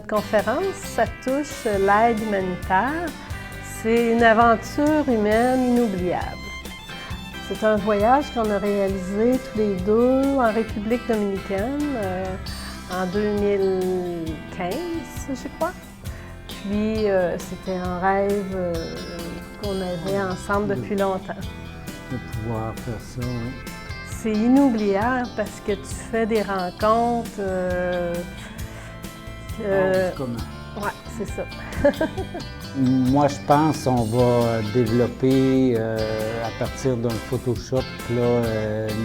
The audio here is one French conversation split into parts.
notre conférence, ça touche l'aide humanitaire. C'est une aventure humaine inoubliable. C'est un voyage qu'on a réalisé tous les deux en République dominicaine en 2015, je crois. Puis c'était un rêve qu'on avait ensemble depuis longtemps. De pouvoir faire ça, oui. C'est inoubliable parce que tu fais des rencontres. Comment? Ouais, c'est ça. Moi, je pense qu'on va développer à partir d'un Photoshop là,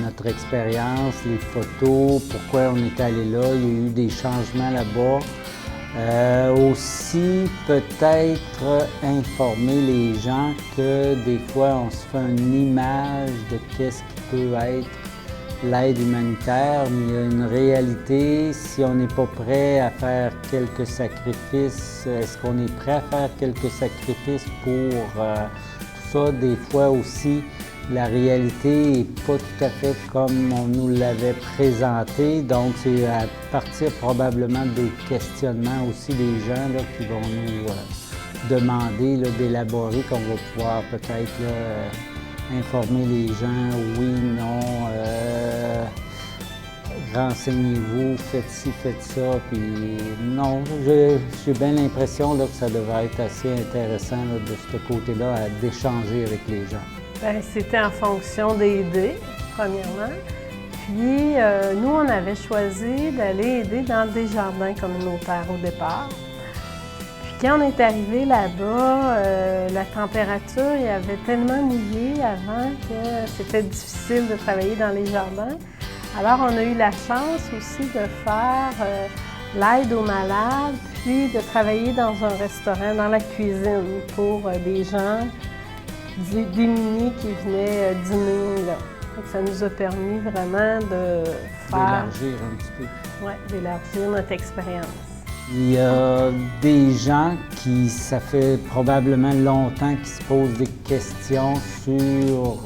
notre expérience, les photos, pourquoi on est allé là. Il y a eu des changements là-bas. Aussi, peut-être informer les gens que des fois, on se fait une image de qu'est-ce qui peut être l'aide humanitaire, mais il y a une réalité. Si on n'est pas prêt à faire quelques sacrifices, est-ce qu'on est prêt à faire quelques sacrifices pour tout ça? Des fois aussi, la réalité n'est pas tout à fait comme on nous l'avait présenté. Donc, c'est à partir probablement des questionnements aussi des gens là, qui vont nous demander d'élaborer, qu'on va pouvoir peut-être informer les gens, oui, non, renseignez-vous, faites ci, faites ça, puis non, j'ai bien l'impression que ça devrait être assez intéressant là, de ce côté-là, d'échanger avec les gens. Bien, c'était en fonction des idées, premièrement. Puis, nous, on avait choisi d'aller aider dans des jardins communautaires au départ. Puis, quand on est arrivé là-bas, la température, il y avait tellement mouillé avant que c'était difficile de travailler dans les jardins. Alors, on a eu la chance aussi de faire l'aide aux malades, puis de travailler dans un restaurant, dans la cuisine, pour des gens démunis qui venaient dîner là. Donc, ça nous a permis vraiment de faire... D'élargir un petit peu. Oui, d'élargir notre expérience. Il y a des gens qui, ça fait probablement longtemps qu'ils se posent des questions sur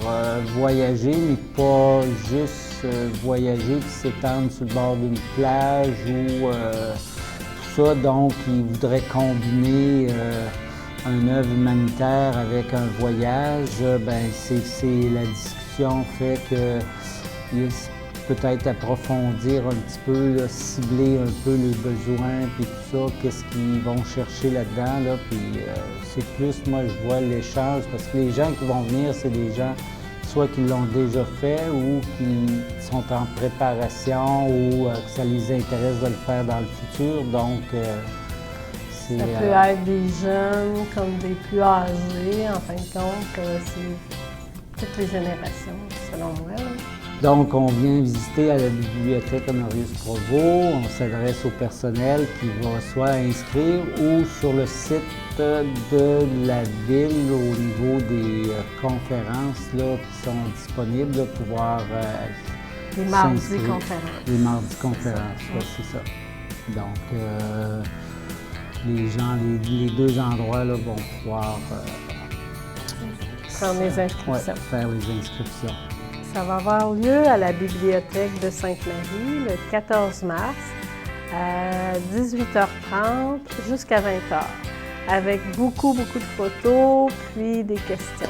voyager, mais pas juste voyager puis s'étendre sur le bord d'une plage ou tout ça. Donc, ils voudraient combiner une œuvre humanitaire avec un voyage. Ben, c'est la discussion fait que peut-être approfondir un petit peu, là, cibler un peu les besoins, puis tout ça, qu'est-ce qu'ils vont chercher là-dedans, là, puis c'est plus, moi, je vois l'échange, parce que les gens qui vont venir, c'est des gens soit qui l'ont déjà fait ou qui sont en préparation ou que ça les intéresse de le faire dans le futur, donc c'est... Ça peut être des jeunes comme des plus âgés, en fin de compte, c'est toutes les générations, selon moi, là. Donc, on vient visiter à la bibliothèque Honorius Provost. On s'adresse au personnel qui va soit inscrire ou sur le site de la ville au niveau des conférences là, qui sont disponibles là, pour pouvoir les mardis conférences. Les mardis conférences, oui, c'est ça. Donc, les gens, les deux endroits là, vont pouvoir prendre les inscriptions. Ouais, faire les inscriptions. Ça va avoir lieu à la bibliothèque de Sainte-Marie le 14 mars à 18h30 jusqu'à 20h avec beaucoup de photos puis des questions.